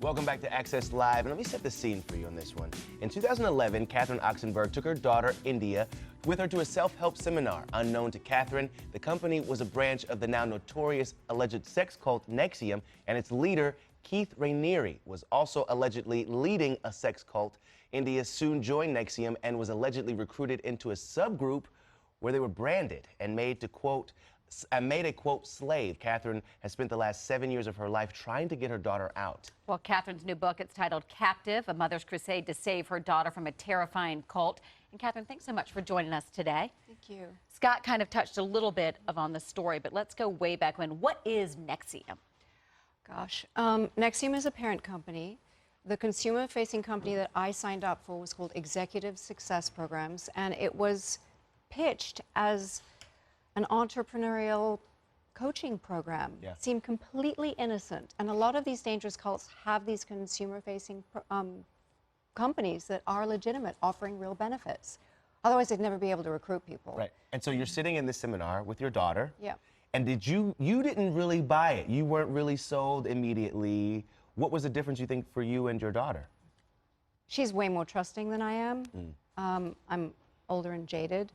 Welcome back to Access Live, and let me set the scene for you on this one. In 2011, Catherine Oxenberg took her daughter, India, with her to a self-help seminar. Unknown to Catherine, the company was a branch of the now notorious alleged sex cult NXIVM, and its leader, Keith Raniere, was also allegedly leading a sex cult. India soon joined NXIVM and was allegedly recruited into a subgroup where they were branded and made a quote, slave. Catherine has spent the last 7 years of her life trying to get her daughter out. Well, Catherine's new book, it's titled Captive, A Mother's Crusade to Save Her Daughter from a Terrifying Cult. And Catherine, thanks so much for joining us today. Thank you. Scott kind of touched a little bit on the story, but let's go way back when. What is NXIVM? Gosh, NXIVM is a parent company. The consumer-facing company that I signed up for was called Executive Success Programs, and it was pitched as an entrepreneurial coaching program. Yeah. Seemed completely innocent. And a lot of these dangerous cults have these consumer-facing companies that are legitimate, offering real benefits. Otherwise, they'd never be able to recruit people. Right. And so you're sitting in this seminar with your daughter. Yeah. And you didn't really buy it. You weren't really sold immediately. What was the difference, you think, for you and your daughter? She's way more trusting than I am. I'm older and jaded.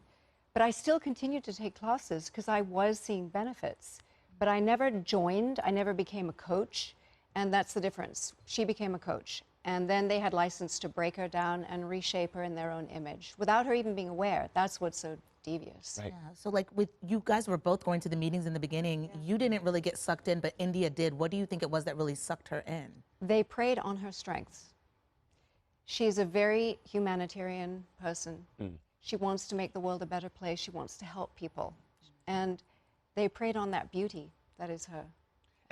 But I still continued to take classes because I was seeing benefits. But I never joined, I never became a coach, and that's the difference. She became a coach, and then they had license to break her down and reshape her in their own image without her even being aware. That's what's so devious. Right. Yeah, so like with you guys were both going to the meetings in the beginning, you didn't really get sucked in, but India did. What do you think it was that really sucked her in? They preyed on her strengths. She's a very humanitarian person. She wants to make the world a better place. She wants to help people. And they preyed on that beauty that is her.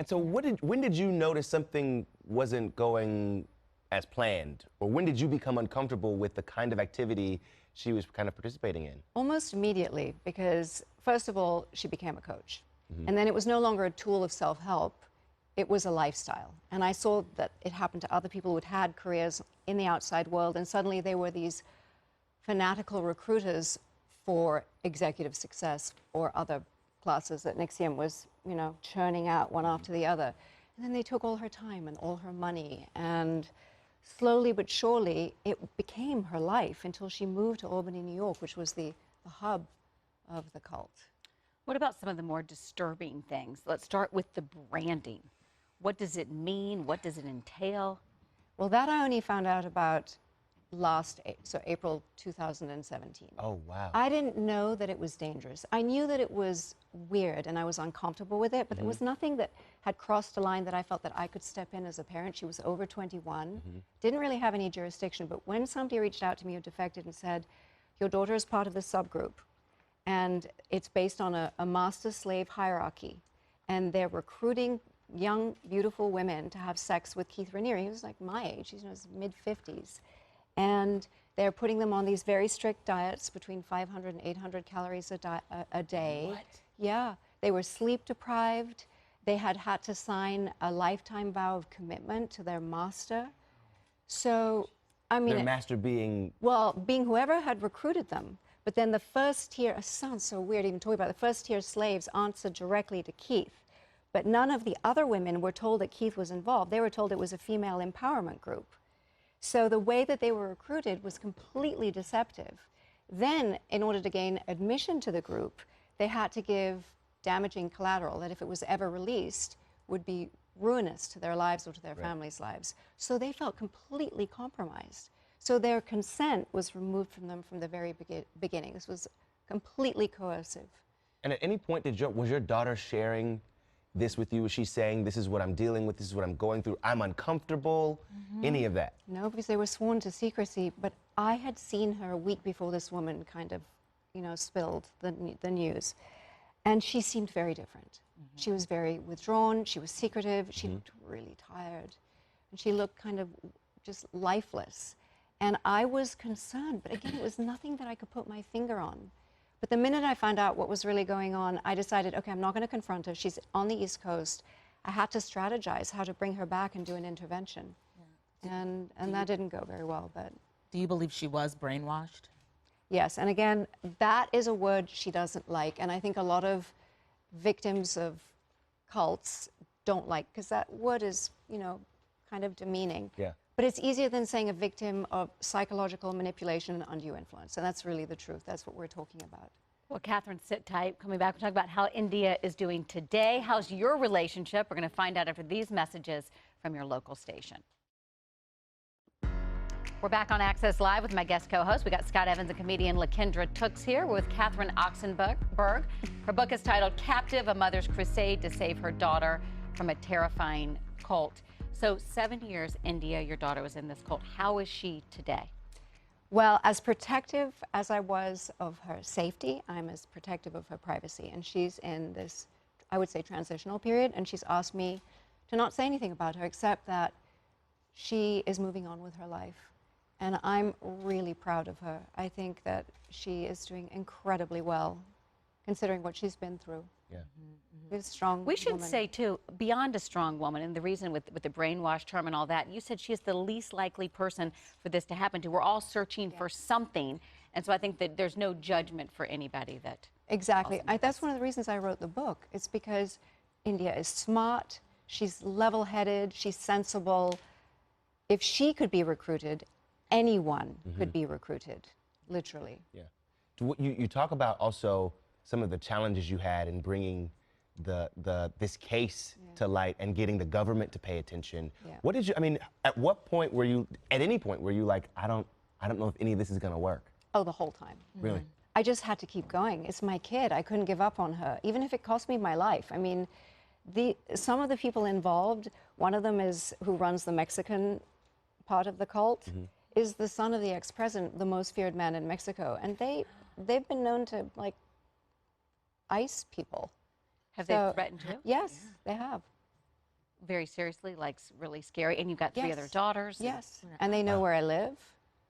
And so when did you notice something wasn't going as planned? Or when did you become uncomfortable with the kind of activity she was kind of participating in? Almost immediately, because first of all, she became a coach. And then it was no longer a tool of self-help. It was a lifestyle. And I saw that it happened to other people who had had careers in the outside world, and suddenly they were these fanatical recruiters for executive success or other classes that NXIVM was, churning out one after the other. And then they took all her time and all her money, and slowly but surely it became her life until she moved to Albany, New York, which was the hub of the cult. What about some of the more disturbing things? Let's start with the branding. What does it mean? What does it entail? Well, that I only found out about April 2017. Oh, wow. I didn't know that it was dangerous. I knew that it was weird and I was uncomfortable with it, but there was nothing that had crossed a line that I felt that I could step in as a parent. She was over 21, didn't really have any jurisdiction, but when somebody reached out to me who defected and said, your daughter is part of this subgroup, and it's based on a master-slave hierarchy, and they're recruiting young, beautiful women to have sex with Keith Raniere. He was like my age, he's in his mid-50s. And they're putting them on these very strict diets between 500 and 800 calories a day. What? Yeah, they were sleep deprived. They had to sign a lifetime vow of commitment to their master. So, I mean... Their master being... Well, being whoever had recruited them. But then the first tier, it sounds so weird even talking about it, the first tier slaves answered directly to Keith. But none of the other women were told that Keith was involved. They were told it was a female empowerment group. So the way that they were recruited was completely deceptive. Then, in order to gain admission to the group, they had to give damaging collateral that if it was ever released would be ruinous to their lives or to their families' lives. So they felt completely compromised. So their consent was removed from them from the very beginning. This was completely coercive. And at any point, was your daughter sharing this with you? Was she saying, this is what I'm dealing with, this is what I'm going through, I'm uncomfortable, any of that? No, because they were sworn to secrecy, but I had seen her a week before this woman kind of, spilled the news. And she seemed very different. She was very withdrawn, she was secretive, she looked really tired, and she looked kind of just lifeless. And I was concerned, but again, it was nothing that I could put my finger on. But the minute I found out what was really going on, I decided, okay, I'm not going to confront her. She's on the East Coast. I had to strategize how to bring her back and do an intervention. Yeah. And that didn't go very well, but... Do you believe she was brainwashed? Yes, and again, that is a word she doesn't like, and I think a lot of victims of cults don't like, because that word is, kind of demeaning. Yeah. But it's easier than saying a victim of psychological manipulation and undue influence. And that's really the truth. That's what we're talking about. Well, Catherine, sit tight. Coming back, we'll talk about how India is doing today. How's your relationship? We're going to find out after these messages from your local station. We're back on Access Live with my guest co-host. We got Scott Evans and comedian LaKendra Tookes here. We're with Catherine Oxenberg. Her book is titled Captive, A Mother's Crusade to Save Her Daughter from a Terrifying Cult. So 7 years, India, your daughter was in this cult. How is she today? Well, as protective as I was of her safety, I'm as protective of her privacy. And she's in this, I would say, transitional period. And she's asked me to not say anything about her except that she is moving on with her life. And I'm really proud of her. I think that she is doing incredibly well, considering what she's been through. Yeah. She's a strong We should woman. say, too, beyond a strong woman, and the reason with the brainwash term and all that, you said she is the least likely person for this to happen to. We're all searching for something, and so I think that there's no judgment for anybody that... Exactly. That's one of the reasons I wrote the book. It's because India is smart, she's level-headed, she's sensible. If she could be recruited, anyone could be recruited, literally. Yeah. You talk about also some of the challenges you had in bringing this case to light and getting the government to pay attention. Yeah. What did you, I mean, at what point were you, at any point were you like, I don't know if any of this is gonna work? Oh, the whole time. Really? I just had to keep going. It's my kid. I couldn't give up on her, even if it cost me my life. I mean, some of the people involved, one of them is who runs the Mexican part of the cult, is the son of the ex-president, the most feared man in Mexico. And they've been known to, like, ice people. Have they threatened you? Yes, they have. Very seriously, like really scary. And you've got three other daughters. Yes, and they know where I live.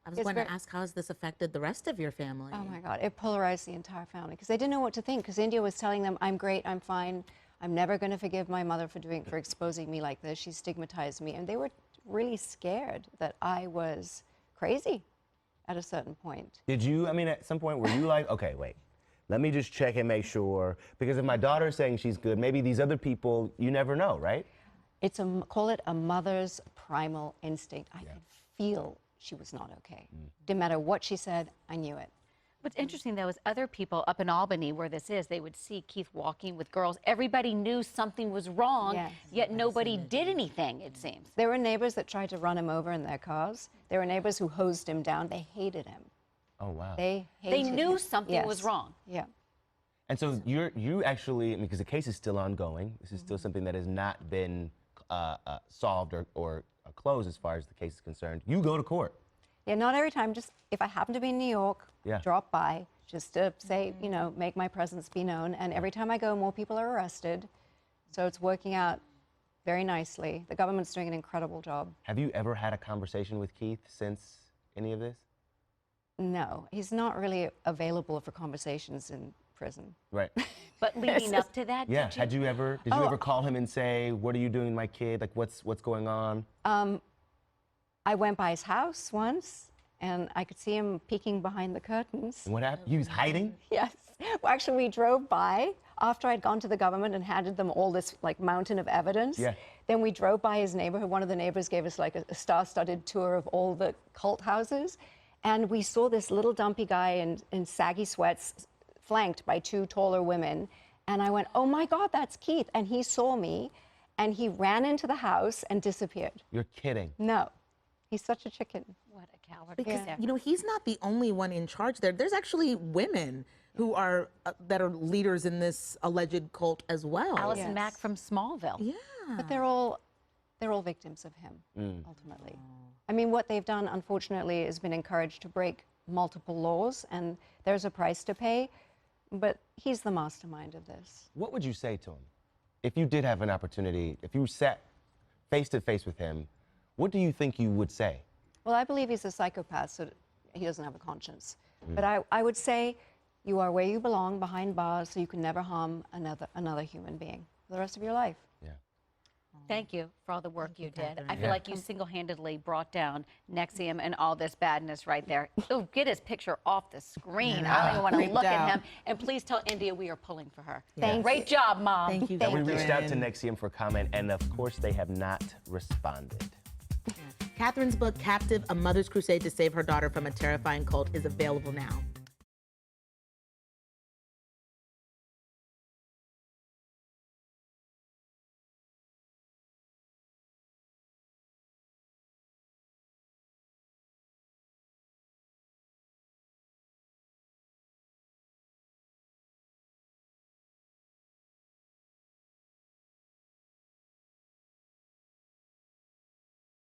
I was going to ask, how has this affected the rest of your family? Oh my God, it polarized the entire family because they didn't know what to think because India was telling them, I'm great, I'm fine, I'm never going to forgive my mother for exposing me like this. She stigmatized me. And they were really scared that I was crazy at a certain point. Did you, I mean, at some point were you like, okay, wait, let me just check and make sure, because if my daughter's saying she's good, maybe these other people, you never know, right? It's call it a mother's primal instinct. I could feel she was not okay. Didn't matter what she said, I knew it. What's interesting, though, is other people up in Albany, where this is, they would see Keith walking with girls. Everybody knew something was wrong, yet nobody did anything, it seems. There were neighbors that tried to run him over in their cars. There were neighbors who hosed him down. They hated him. Oh, wow. They knew him. something was wrong. Yeah. And so you actually, I mean, because the case is still ongoing, this is still something that has not been solved or closed as far as the case is concerned. You go to court. Yeah, not every time, just if I happen to be in New York, drop by, just to say, you know, make my presence be known. And every time I go, more people are arrested. So it's working out very nicely. The government's doing an incredible job. Have you ever had a conversation with Keith since any of this? No, he's not really available for conversations in prison. Right. But leading up to that, Yeah. did you? Did you ever call him and say, what are you doing with my kid? Like, what's going on? I went by his house once, and I could see him peeking behind the curtains. And what happened? He was hiding? Yes. Well, actually, we drove by after I'd gone to the government and handed them all this like mountain of evidence. Yeah. Then we drove by his neighborhood. One of the neighbors gave us like a star-studded tour of all the cult houses. And we saw this little dumpy guy in saggy sweats, flanked by two taller women. And I went, oh my God, that's Keith. And he saw me, and he ran into the house and disappeared. You're kidding. No. He's such a chicken. What a coward. Because, you know, he's not the only one in charge there. There's actually women who are, that are leaders in this alleged cult as well. Allison Mack from Smallville. Yeah. But they're all victims of him, ultimately. I mean, what they've done, unfortunately, has been encouraged to break multiple laws, and there's a price to pay, but he's the mastermind of this. What would you say to him? If you did have an opportunity, if you sat face to face with him, what do you think you would say? Well, I believe he's a psychopath, so he doesn't have a conscience. But I would say you are where you belong, behind bars, so you can never harm another human being for the rest of your life. Yeah. Thank you for all the work you did. Catherine. I feel like you single-handedly brought down NXIVM and all this badness right there. Oh, get his picture off the screen. I don't even want to look at him. And please tell India we are pulling for her. Great job, Mom. Thank you, Now, we reached out to Catherine. NXIVM for comment, and of course, they have not responded. Catherine's book, Captive, A Mother's Crusade to Save Her Daughter from a Terrifying Cult, is available now.